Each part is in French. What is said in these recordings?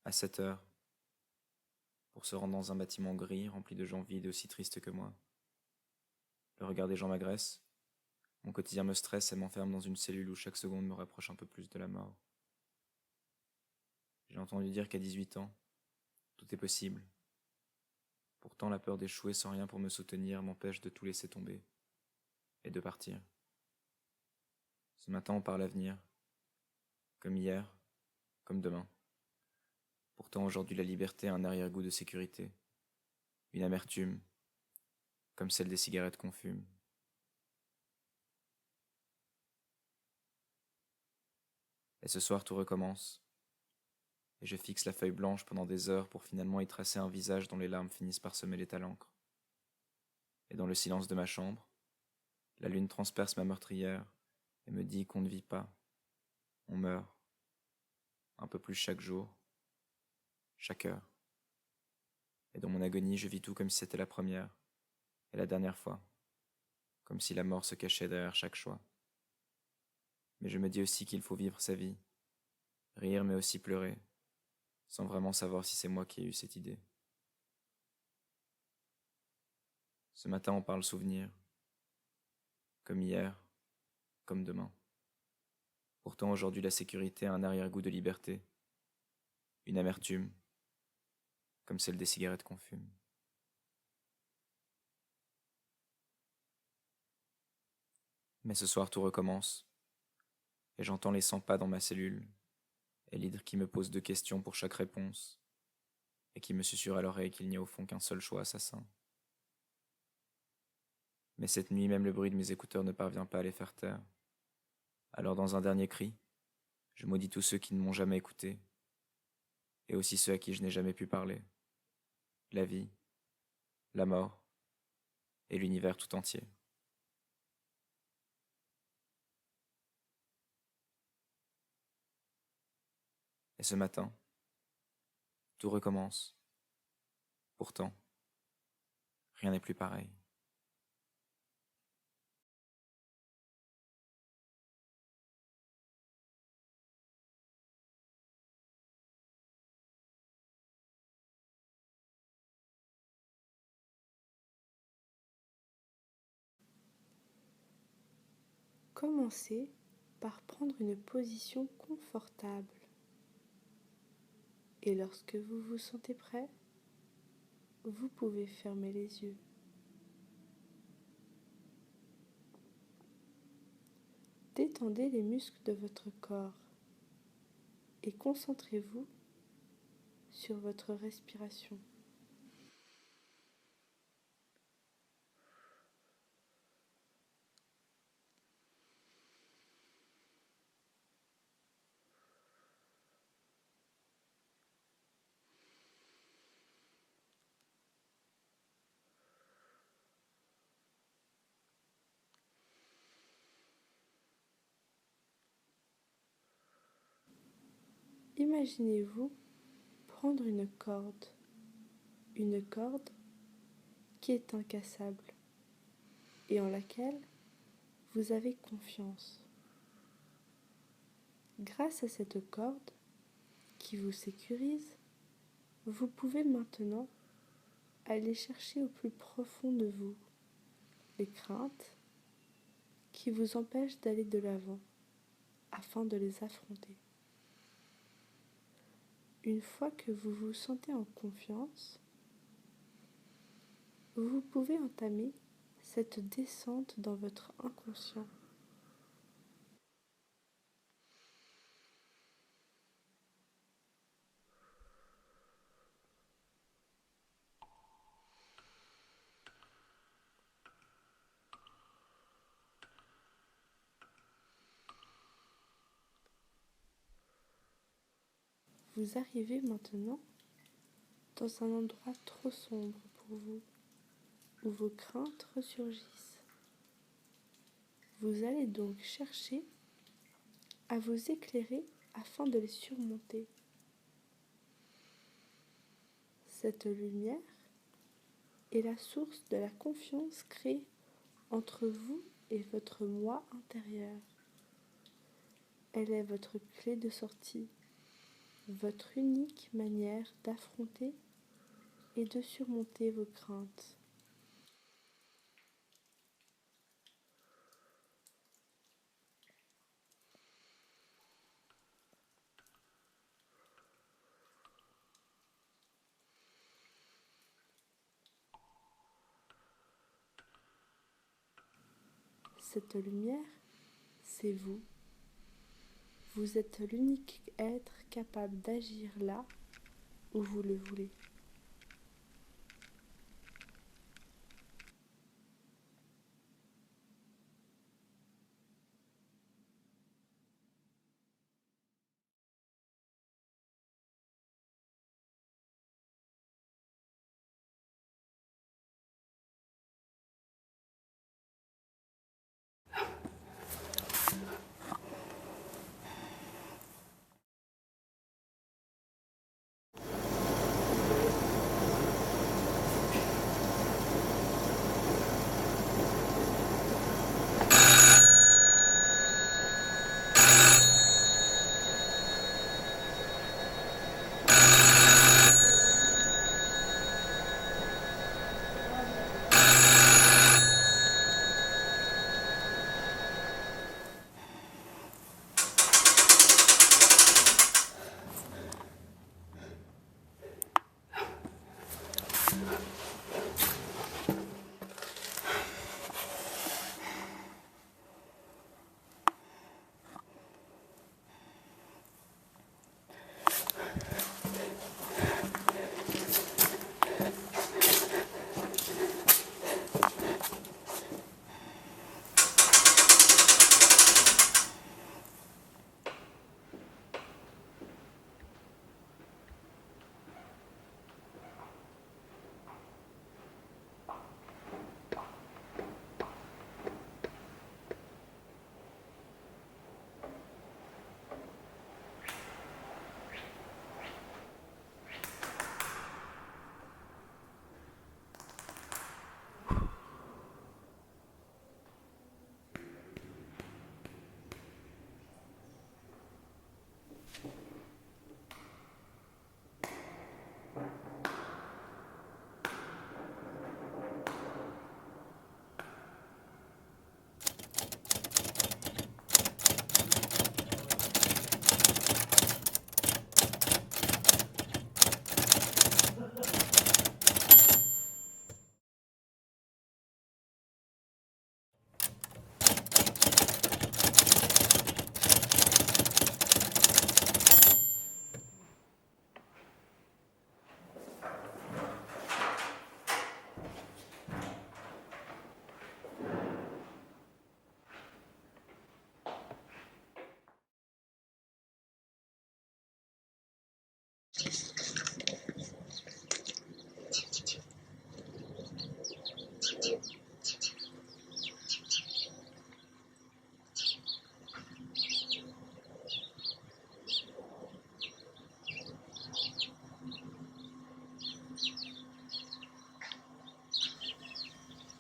À 7 heures, pour se rendre dans un bâtiment gris rempli de gens vides et aussi tristes que moi. Le regard des gens m'agresse, mon quotidien me stresse et m'enferme dans une cellule où chaque seconde me rapproche un peu plus de la mort. J'ai entendu dire qu'à 18 ans, tout est possible. Pourtant, la peur d'échouer sans rien pour me soutenir m'empêche de tout laisser tomber et de partir. Ce matin, on parle avenir, comme hier, comme demain. Pourtant, aujourd'hui, la liberté a un arrière-goût de sécurité, une amertume, comme celle des cigarettes qu'on fume. Et ce soir, tout recommence, et je fixe la feuille blanche pendant des heures pour finalement y tracer un visage dont les larmes finissent par se mêler à l'encre. Et dans le silence de ma chambre, la lune transperce ma meurtrière et me dit qu'on ne vit pas, on meurt, un peu plus chaque jour, chaque heure. Et dans mon agonie, je vis tout comme si c'était la première et la dernière fois, comme si la mort se cachait derrière chaque choix. Mais je me dis aussi qu'il faut vivre sa vie, rire mais aussi pleurer, sans vraiment savoir si c'est moi qui ai eu cette idée. Ce matin, on parle souvenir, comme hier, comme demain. Pourtant, aujourd'hui, la sécurité a un arrière-goût de liberté, une amertume, comme celle des cigarettes qu'on fume. Mais ce soir, tout recommence, et j'entends les 100 pas dans ma cellule, et l'hydre qui me pose 2 questions pour chaque réponse, et qui me susurre à l'oreille qu'il n'y a au fond qu'un seul choix assassin. Mais cette nuit, même le bruit de mes écouteurs ne parvient pas à les faire taire. Alors dans un dernier cri, je maudis tous ceux qui ne m'ont jamais écouté, et aussi ceux à qui je n'ai jamais pu parler. La vie, la mort, et l'univers tout entier. Et ce matin, tout recommence. Pourtant, rien n'est plus pareil. Commencez par prendre une position confortable. Et lorsque vous vous sentez prêt, vous pouvez fermer les yeux. Détendez les muscles de votre corps et concentrez-vous sur votre respiration. Imaginez-vous prendre une corde qui est incassable et en laquelle vous avez confiance. Grâce à cette corde qui vous sécurise, vous pouvez maintenant aller chercher au plus profond de vous les craintes qui vous empêchent d'aller de l'avant afin de les affronter. Une fois que vous vous sentez en confiance, vous pouvez entamer cette descente dans votre inconscient. Vous arrivez maintenant dans un endroit trop sombre pour vous, où vos craintes ressurgissent. Vous allez donc chercher à vous éclairer afin de les surmonter. Cette lumière est la source de la confiance créée entre vous et votre moi intérieur. Elle est votre clé de sortie votre unique manière d'affronter et de surmonter vos craintes. Cette lumière, c'est vous. Vous êtes l'unique être capable d'agir là où vous le voulez.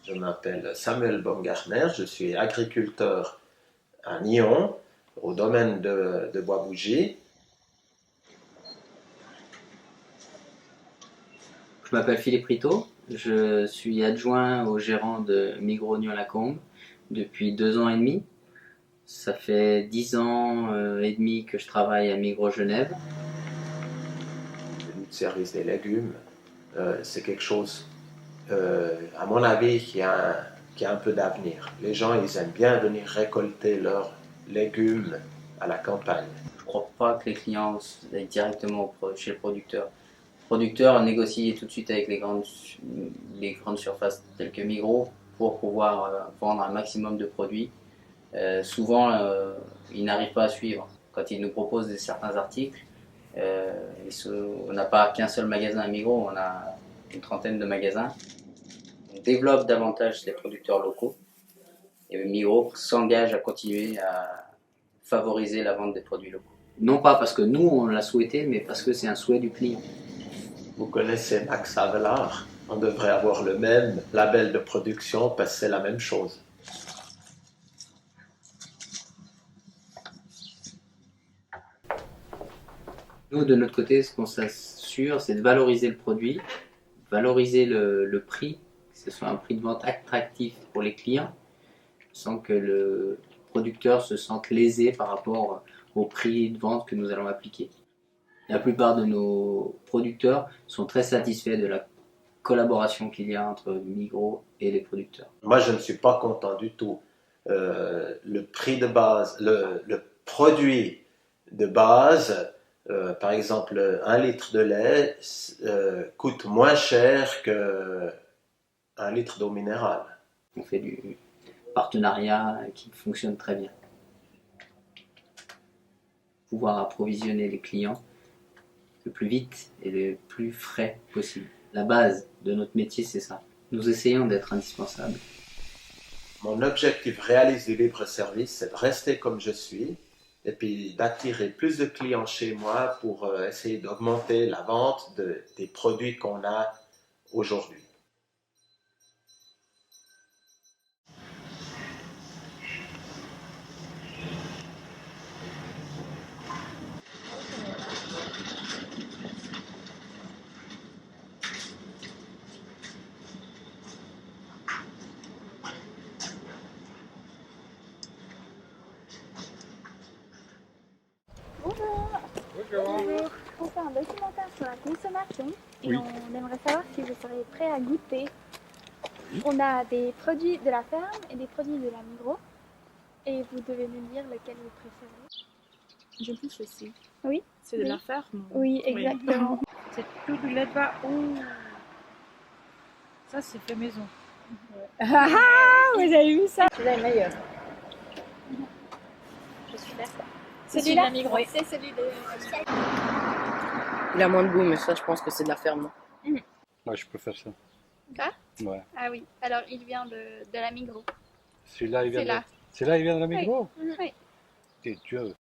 Je m'appelle Samuel Baumgartner, je suis agriculteur à Nyon, au domaine de Bois-Bougie. Je m'appelle Philippe Ritaud, je suis adjoint au gérant de Migros Nyon-Lacombe depuis 2 ans et demi. Ça fait 10 ans et demi que je travaille à Migros Genève. Le service des légumes, c'est quelque chose, à mon avis, qui a un peu d'avenir. Les gens, ils aiment bien venir récolter leurs légumes à la campagne. Je ne crois pas que les clients aillent directement chez le producteur. Le producteur négocie tout de suite avec les grandes surfaces telles que Migros pour pouvoir vendre un maximum de produits. Souvent, ils n'arrivent pas à suivre. Quand ils nous proposent certains articles, on n'a pas qu'un seul magasin à Migros, on a une trentaine de magasins. On développe davantage les producteurs locaux et Migros s'engage à continuer à favoriser la vente des produits locaux. Non pas parce que nous on l'a souhaité, mais parce que c'est un souhait du client. Vous connaissez Max Havelaar, on devrait avoir le même label de production parce que c'est la même chose. Nous, de notre côté, ce qu'on s'assure, c'est de valoriser le produit, valoriser le prix, que ce soit un prix de vente attractif pour les clients, sans que le producteur se sente lésé par rapport au prix de vente que nous allons appliquer. La plupart de nos producteurs sont très satisfaits de la collaboration qu'il y a entre Migros et les producteurs. Moi, je ne suis pas content du tout. Le prix de base, le produit de base, par exemple, 1 litre de lait coûte moins cher qu'1 litre d'eau minérale. On fait du partenariat qui fonctionne très bien. Pouvoir approvisionner les clients le plus vite et le plus frais possible. La base de notre métier, c'est ça. Nous essayons d'être indispensables. Mon objectif réalisé du libre-service, c'est de rester comme je suis et puis d'attirer plus de clients chez moi pour essayer d'augmenter la vente des produits qu'on a aujourd'hui. Bonjour. Bonjour. On fait un documentaire sur la consommation et on aimerait savoir si vous seriez prêt à goûter. On a des produits de la ferme et des produits de la Migros et vous devez nous dire lequel vous préférez. Je touche aussi. Oui. C'est de Oui. la ferme. Oui, exactement. C'est tout de lait de bas. Ouh. Ça, c'est fait maison. Ah, vous avez vu ça? Celui-là est meilleur. Je suis d'accord. C'est Celui-là, celui de la Migros. c'est celui de... Il a moins de goût, mais ça, je pense que c'est de la ferme. Ouais, je préfère ça. Ça? Ouais. Ah oui, alors il vient de la Migros. Celui-là, il vient C'est de... là. Celui-là, il vient de la Migros? Oui. T'es Dieu.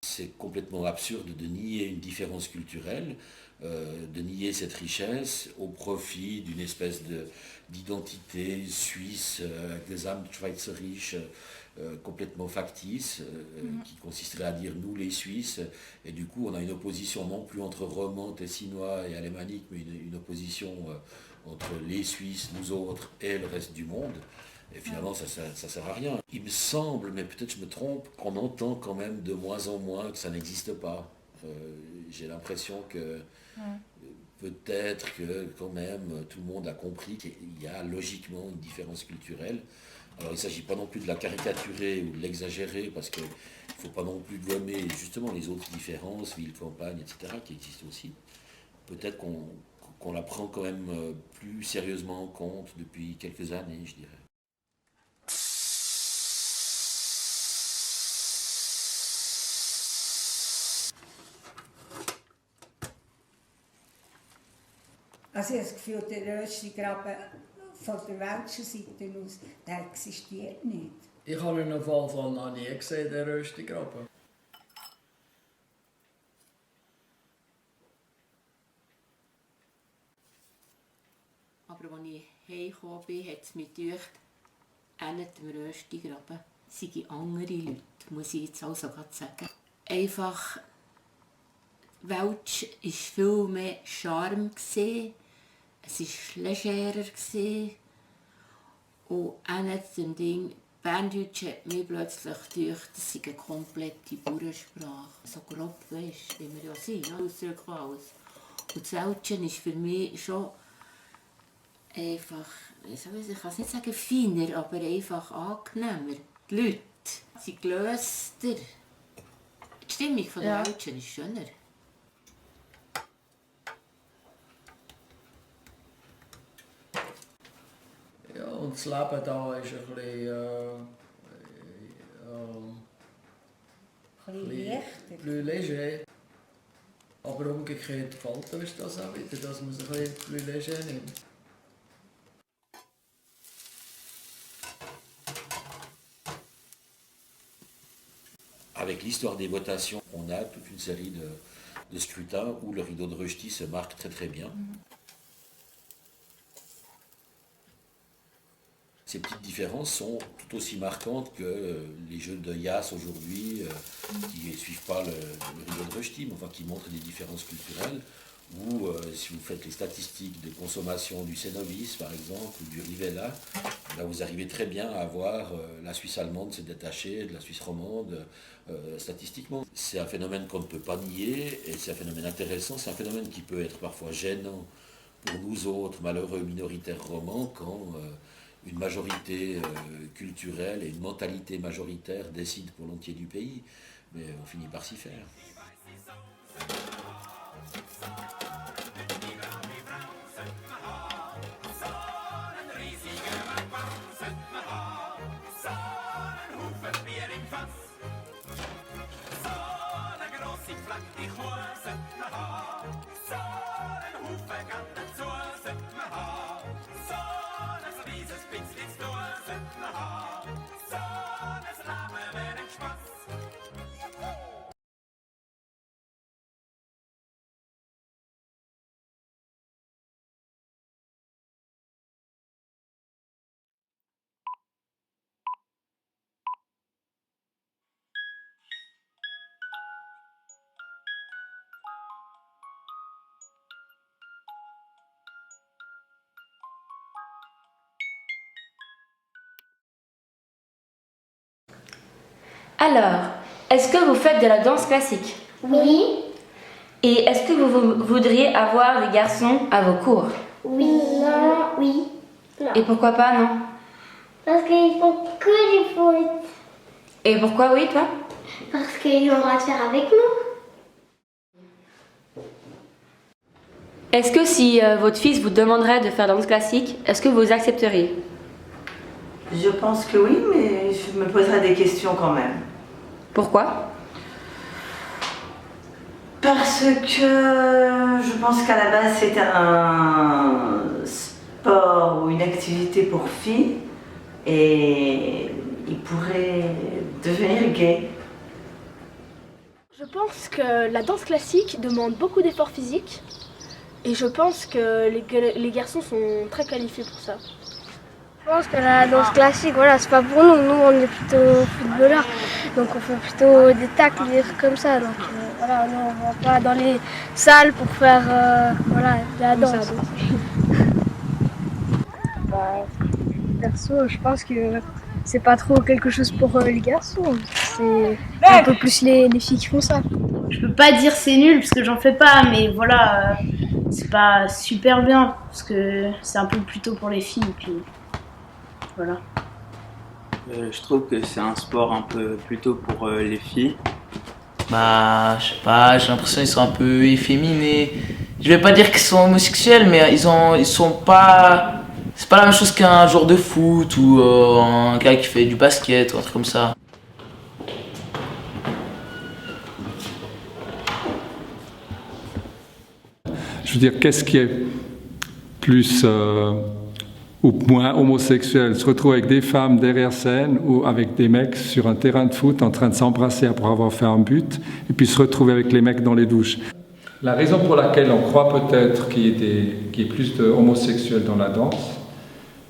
C'est complètement absurde de nier une différence culturelle, de nier cette richesse au profit d'une espèce d'identité suisse avec des Amtsschweizerisch complètement factice, qui consisterait à dire nous les Suisses, et du coup on a une opposition non plus entre romands, tessinois et alémaniques, mais une opposition entre les Suisses, nous autres, et le reste du monde. Et finalement, ça sert à rien. Il me semble, mais peut-être je me trompe, qu'on entend quand même de moins en moins que ça n'existe pas. J'ai l'impression que peut-être que quand même tout le monde a compris qu'il y a logiquement une différence culturelle. Alors il ne s'agit pas non plus de la caricaturer ou de l'exagérer, parce qu'il ne faut pas non plus gommer justement les autres différences, ville, campagne, etc., qui existent aussi. Peut-être qu'on la prend quand même plus sérieusement en compte depuis quelques années, je dirais. Also ich habe das Gefühl, der Röstigraben von der welschen Seite aus, der existiert nicht. Ich habe ihn auf jeden Fall noch nie gesehen, den Röstigraben. Aber als ich heimgekommen bin, hat es mich gedacht, hinter dem Röstigraben seien andere Leute, muss ich jetzt also gerade sagen. Einfach, Welsch war viel mehr Charme, es war legerer. Und hinter dem Ding, Berndeutsch hat mir plötzlich gedacht, das sei eine komplette Bauernsprache. So grob, weisst, wie wir ja sind, ja, Ausdrücke und alles. Und das Welschen ist für mich schon einfach, ich kann es nicht sagen feiner, aber einfach angenehmer. Die Leute sind gelöster. Die Stimmung der Welschen ist schöner. Ja, und das Leben da ist ein bisschen Plus léger. Aber umgekehrt gefällt uns das auch wieder, dass man es ein bisschen plus léger nimmt. Avec l'histoire des votations, on a toute une série de scrutins où le rideau de Rushdie se marque très très bien. Ces petites différences sont tout aussi marquantes que les jeux de Yas aujourd'hui, qui ne suivent pas le rideau de Rushdie, mais enfin qui montrent des différences culturelles, ou si vous faites les statistiques de consommation du Cénovis, par exemple, ou du Rivella, là vous arrivez très bien à voir la Suisse allemande se détacher de la Suisse romande statistiquement. C'est un phénomène qu'on ne peut pas nier, et c'est un phénomène intéressant, c'est un phénomène qui peut être parfois gênant pour nous autres malheureux minoritaires romans quand une majorité culturelle et une mentalité majoritaire décident pour l'entier du pays, mais on finit par s'y faire. Alors, est-ce que vous faites de la danse classique? Oui. Et est-ce que vous voudriez avoir des garçons à vos cours? Oui. Non. Oui. Non. Et pourquoi pas, non? Parce qu'ils font que du foot. Et pourquoi oui, toi? Parce qu'ils ont le droit de faire avec nous. Est-ce que si votre fils vous demanderait de faire de la danse classique, est-ce que vous accepteriez? Je pense que oui, mais je me poserai des questions quand même. Pourquoi? Parce que je pense qu'à la base c'est un sport ou une activité pour filles et il pourrait devenir gay. Je pense que la danse classique demande beaucoup d'efforts physiques et je pense que les garçons sont très qualifiés pour ça. Je pense que la danse classique, voilà, c'est pas pour nous. Nous, on est plutôt footballeurs, donc on fait plutôt des tacles, des trucs comme ça. Donc voilà, nous, on va pas dans les salles pour faire voilà, de la danse. Perso, je pense que c'est pas trop quelque chose pour les garçons. C'est un peu plus les filles qui font ça. Je peux pas dire c'est nul parce que j'en fais pas, mais voilà, c'est pas super bien parce que c'est un peu plutôt pour les filles. Puis voilà. Je trouve que c'est un sport un peu plutôt pour les filles. Bah, je sais pas, j'ai l'impression qu'ils sont un peu efféminés. Je vais pas dire qu'ils sont homosexuels, mais ils sont pas. C'est pas la même chose qu'un joueur de foot ou un gars qui fait du basket ou un truc comme ça. Je veux dire, qu'est-ce qui est plus ou moins homosexuel? Se retrouver avec des femmes derrière scène ou avec des mecs sur un terrain de foot en train de s'embrasser après avoir fait un but et puis se retrouver avec les mecs dans les douches. La raison pour laquelle on croit peut-être qu'il y ait plus d'homosexuels dans la danse,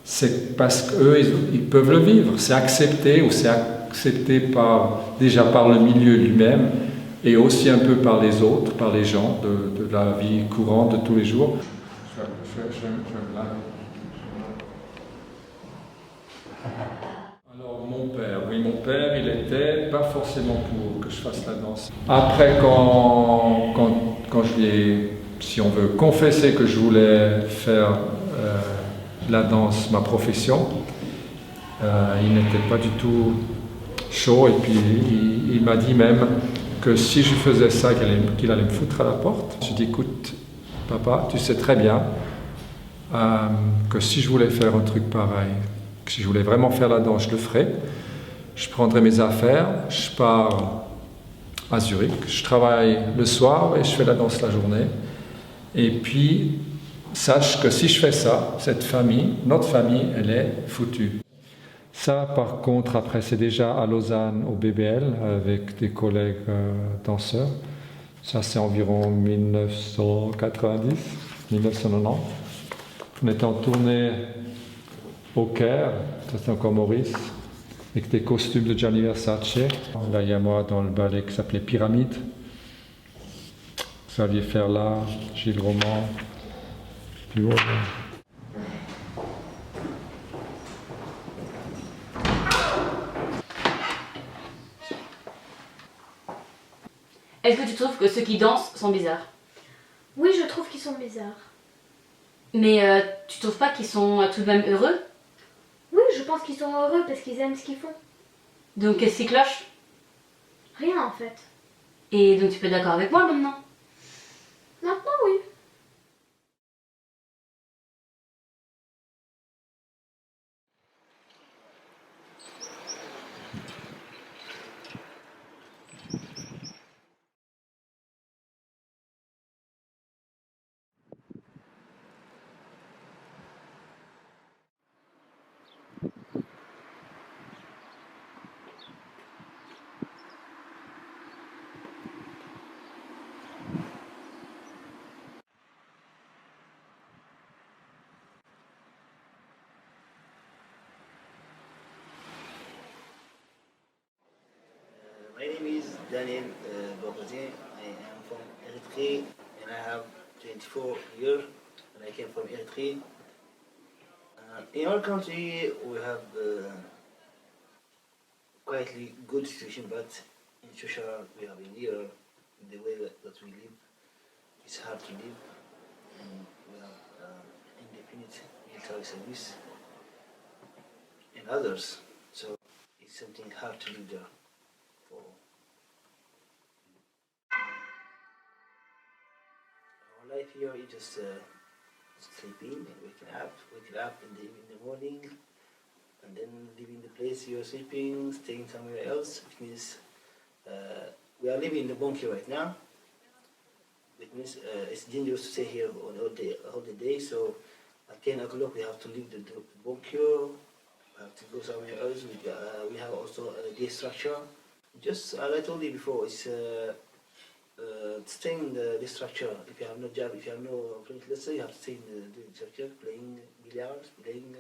c'est parce qu'eux, ils peuvent le vivre. C'est accepté, ou c'est accepté déjà par le milieu lui-même et aussi un peu par les autres, par les gens de la vie courante de tous les jours. Alors mon père, il était pas forcément pour que je fasse la danse. Après, quand je lui ai, si on veut, confessé que je voulais faire la danse, ma profession, il n'était pas du tout chaud et puis il m'a dit même que si je faisais ça, qu'il allait me foutre à la porte. Je dis, écoute, papa, tu sais très bien que si je voulais faire un truc pareil, que si je voulais vraiment faire la danse, je le ferais. Je prendrais mes affaires, je pars à Zurich. Je travaille le soir et je fais la danse la journée. Et puis, sache que si je fais ça, cette famille, notre famille, elle est foutue. Ça, par contre, après, c'est déjà à Lausanne, au BBL, avec des collègues danseurs. Ça, c'est environ 1990, 1990. On était en tournée au Caire, ça c'est encore Maurice, avec des costumes de Gianni Versace. Là, il y a moi dans le ballet qui s'appelait Pyramide. Xavier Ferlat, Gilles Roman, plus haut. Est-ce que tu trouves que ceux qui dansent sont bizarres? Oui, je trouve qu'ils sont bizarres. Mais tu trouves pas qu'ils sont tout de même heureux? Oui, je pense qu'ils sont heureux parce qu'ils aiment ce qu'ils font. Donc qu'est-ce qui cloche? Rien en fait. Et donc tu peux être d'accord avec moi maintenant? Maintenant, oui. My name is Daniel Bokazin. I am from Eritrea and I have 24 years and I came from Eritrea. In our country we have quietly good situation, but in social we have in here, in the way that we live, it's hard to live. And we have independent military service and others, so it's something hard to live there. Our life here is just sleeping and waking up in the morning, and then leaving the place you're sleeping, staying somewhere else, which means we are living in the bunker right now, which means it's dangerous to stay here on all the day, so at 10 o'clock we have to leave the bunker, we have to go somewhere else. We have also a day structure. Just as I told you before, it's staying in the structure. If you have no job, if you have no friends, let's say you have to stay in the structure, playing billiards, playing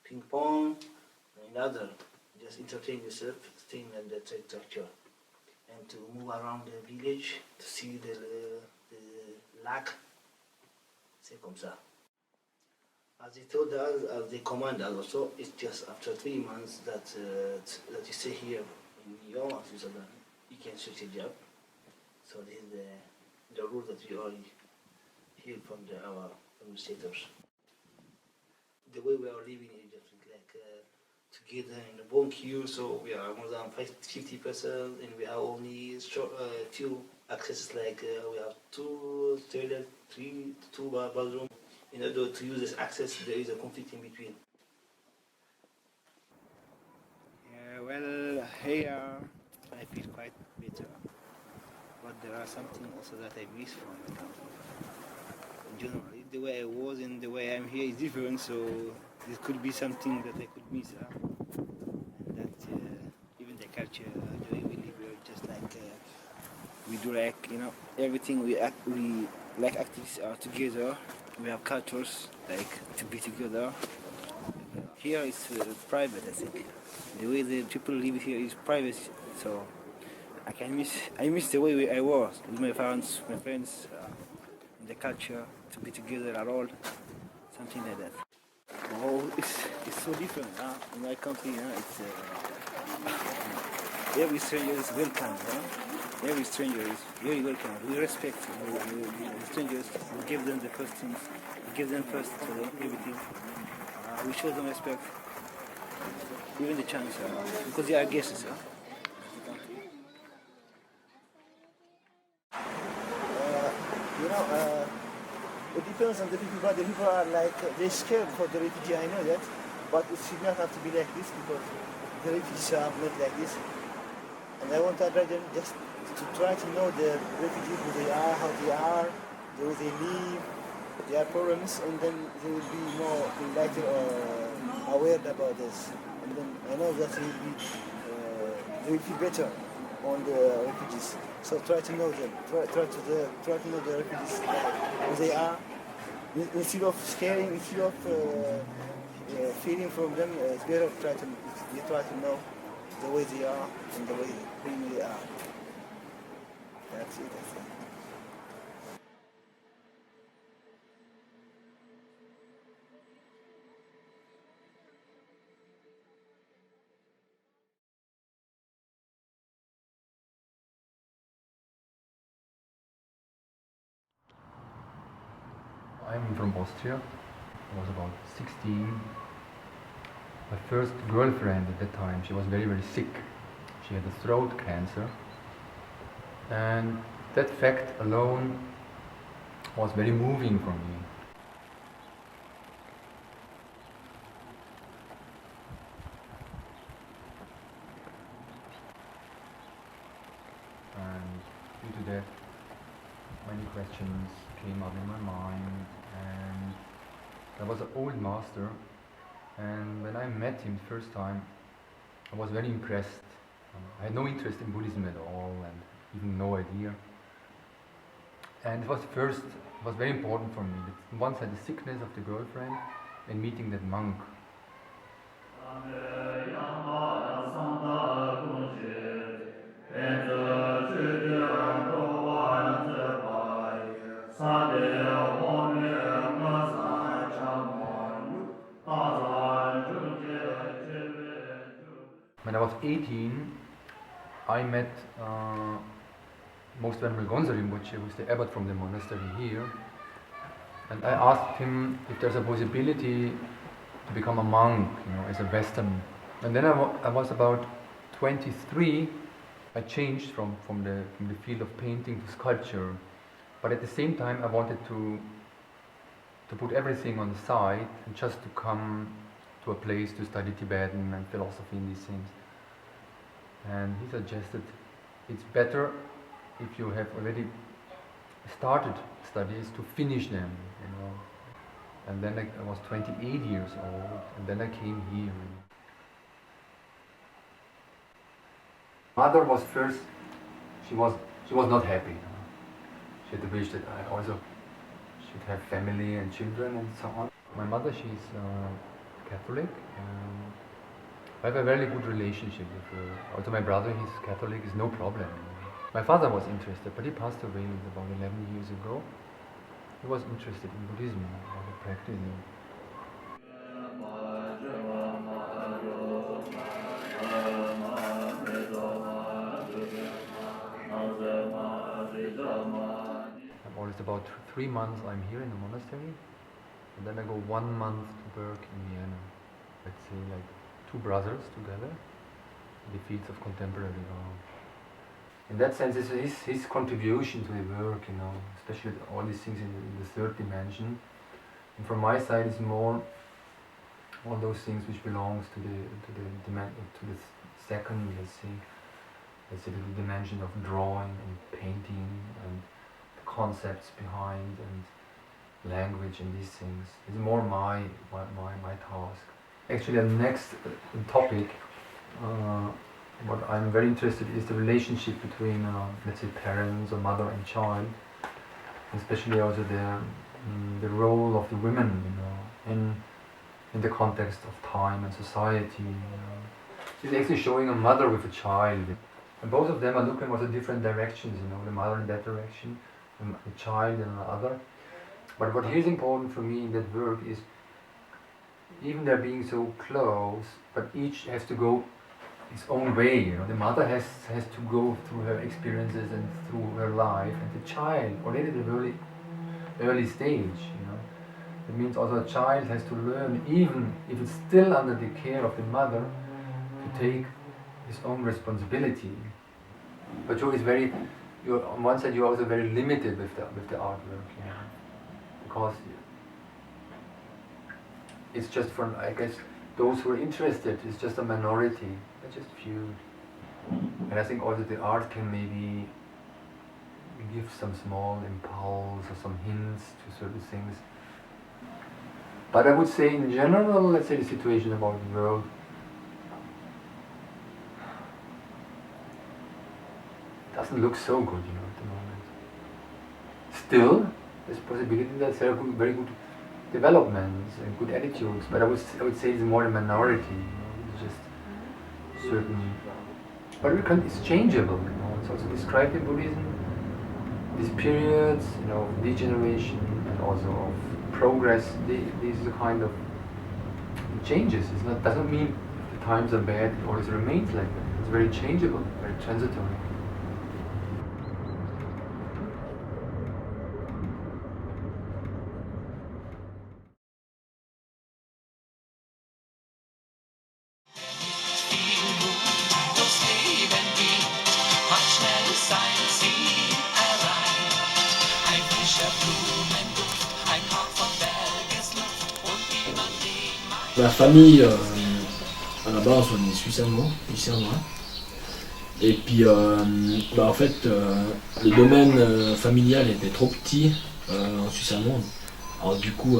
ping pong, and other. Just entertain yourself, staying in that structure, and to move around the village to see the lac. C'est comme ça. As they told us, as they command us also, it's just after 3 months that that you stay here in Lyon, Switzerland, you can switch a job. So this is the rule that we all hear from our administrators. The way we are living is different, like together in the bunker, so we are more than 50 persons, and we have only few accesses, like we have 2 toilets, 2 bathrooms. In order to use this access, there is a conflict in between. Well, here I feel quite better, but there are something also that I miss from the country. In general, the way I was and the way I'm here is different, so this could be something that I could miss. And that even the culture, the way we live here, just like we do, like everything we like activities are together. We have cultures like to be together. Here it's private, I think. The way the people live here is private, so I miss the way I was with my parents, my friends, the culture, to be together at all, something like that. Oh, it's so different. In my country, it's every stranger is welcome. Every stranger is very welcome. We respect the strangers. We give them the first things. We give them first everything. We show them respect, even the chance, because they are guests. It depends on the people, but the people are like, they're scared for the refugee, I know that, but it should not have to be like this, because the refugees are not like this. And I want to address them just to try to know the refugees, who they are, how they are, the way they live, their problems, and then they will be more enlightened or aware about this. And then I know that they will feel better on the refugees. So try to know them, try to know the refugees, who they are, instead of scaring, instead of feeling from them. It's better to try to know the way they are and the way who they are. That's it, I think. I'm from Austria. I was about 16. My first girlfriend at that time, she was very, very sick. She had a throat cancer. And that fact alone was very moving for me. And due to that, many questions came up in my mind, and there was an old master, and when I met him the first time, I was very impressed. I had no interest in Buddhism at all, and even no idea. And it was very important for me. On one side, the sickness of the girlfriend, and meeting that monk. When I was 18, I met Most Venerable Gonzo Rinpoche, who is the abbot from the monastery here, and I asked him if there's a possibility to become a monk, as a Western. And then I was about 23. I changed from the field of painting to sculpture, but at the same time I wanted to put everything on the side and just to come to a place to study Tibetan and philosophy and these things. And he suggested it's better if you have already started studies to finish them, And then I was 28 years old, and then I came here. Mother was first, she was not happy. She had the wish that I also should have family and children and so on. My mother, she's Catholic, and I have a very good relationship with her. Also my brother, he's Catholic, is no problem. My father was interested, but he passed away about 11 years ago. He was interested in Buddhism, practicing. Always about 3 months I'm here in the monastery, and then I go 1 month to work in Vienna. Let's say like 2 brothers together in the fields of contemporary art. In that sense, it's his contribution to the work, especially all these things in the third dimension. And from my side, it's more all those things which belongs to the second, let's say the dimension of drawing and painting and the concepts behind and language and these things. It's more my task. Actually, the next topic, what I'm very interested in is the relationship between, let's say, parents or mother and child, especially also the role of the women, in the context of time and society. It's actually showing a mother with a child, and both of them are looking also different directions. The mother in that direction, and the child in another. But what is important for me in that work is, even they're being so close, but each has to go its own way. The mother has to go through her experiences and through her life, and the child already at the early stage. It means also a child has to learn, even if it's still under the care of the mother, to take his own responsibility. But on one side you're also very limited with the artwork, because it's just for, I guess, those who are interested. It's just a minority, just few. And I think also the art can maybe give some small impulse or some hints to certain things. But I would say in general, let's say the situation about the world doesn't look so good, you know, at the moment. Still, there's possibility that there are very good developments and good attitudes, but I would say it's more a minority, you know, it's just certain, but it's changeable, you know, it's also described in Buddhism, these periods, you know, of degeneration and also of progress, these are kind of changes. Doesn't mean if the times are bad, it always remains like that. It's very changeable, very transitory. Ma famille, à la base, on est suisse-allemand, et puis en fait, le domaine familial était trop petit en Suisse allemande. Alors du coup,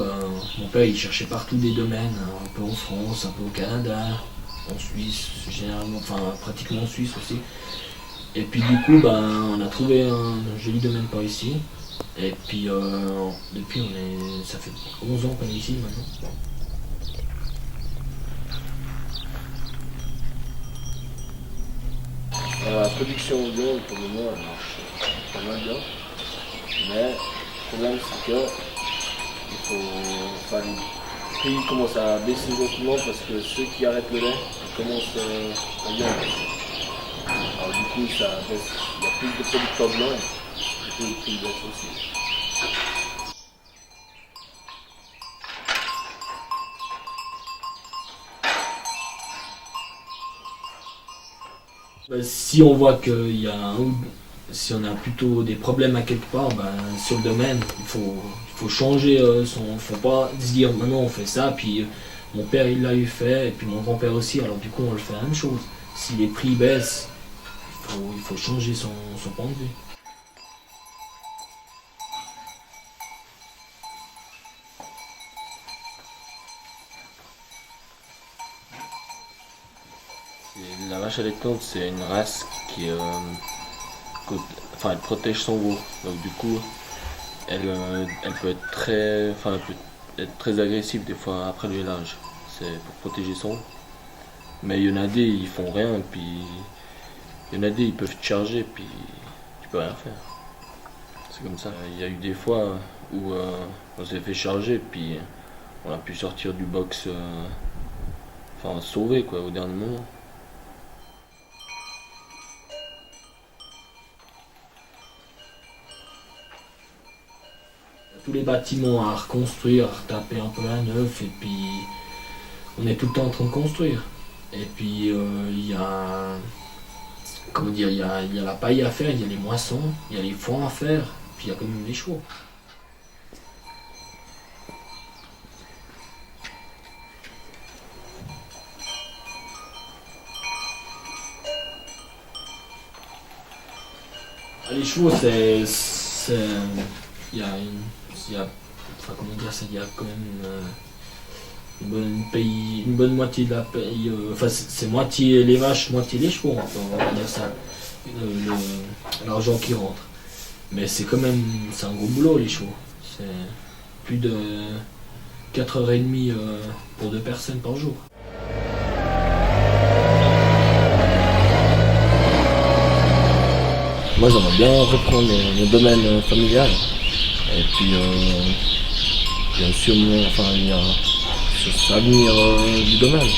mon père il cherchait partout des domaines, un peu en France, un peu au Canada, en Suisse, généralement, enfin pratiquement en Suisse aussi. Et puis du coup, on a trouvé un joli domaine par ici. Et puis depuis, ça fait 11 ans qu'on est ici maintenant. La production audio, pour le moment, elle marche pas mal bien. Mais le problème, c'est que les prix commencent à baisser gentiment parce que ceux qui arrêtent le lait commencent à bien baisser. Alors du coup, ça baisse. Il y a plus de producteurs blancs, du coup, le prix baisse aussi. Si on voit qu'il y a si on a plutôt des problèmes à quelque part, sur le domaine, il faut changer faut pas se dire maintenant on fait ça, puis mon père il l'a eu fait, et puis mon grand-père aussi, alors du coup on le fait la même chose. Si les prix baissent, il faut changer son point de vue. La vache allaitante, c'est une race qui elle protège son veau. Donc du coup, elle peut être très agressive des fois après le village. C'est pour protéger son veau. Mais il y en a des, ils font rien, puis il y en a des, ils peuvent te charger, puis tu peux rien faire. C'est comme ça. Il y a eu des fois où on s'est fait charger, puis on a pu sortir du box, sauver quoi, au dernier moment. Tous les bâtiments à reconstruire, à retaper un peu à neuf, et puis on est tout le temps en train de construire. Et puis il y a la paille à faire, il y a les moissons, il y a les foins à faire, puis il y a quand même les chevaux. Les chevaux, il y a quand même une bonne moitié de la paye, c'est moitié les vaches, moitié les chevaux, on va dire ça, l'argent qui rentre. Mais c'est quand même, c'est un gros boulot les chevaux, c'est plus de 4h30 pour 2 personnes par jour. Moi j'aimerais bien reprendre le domaine familial. Et puis, bien sûr, il y a l'avenir du domaine.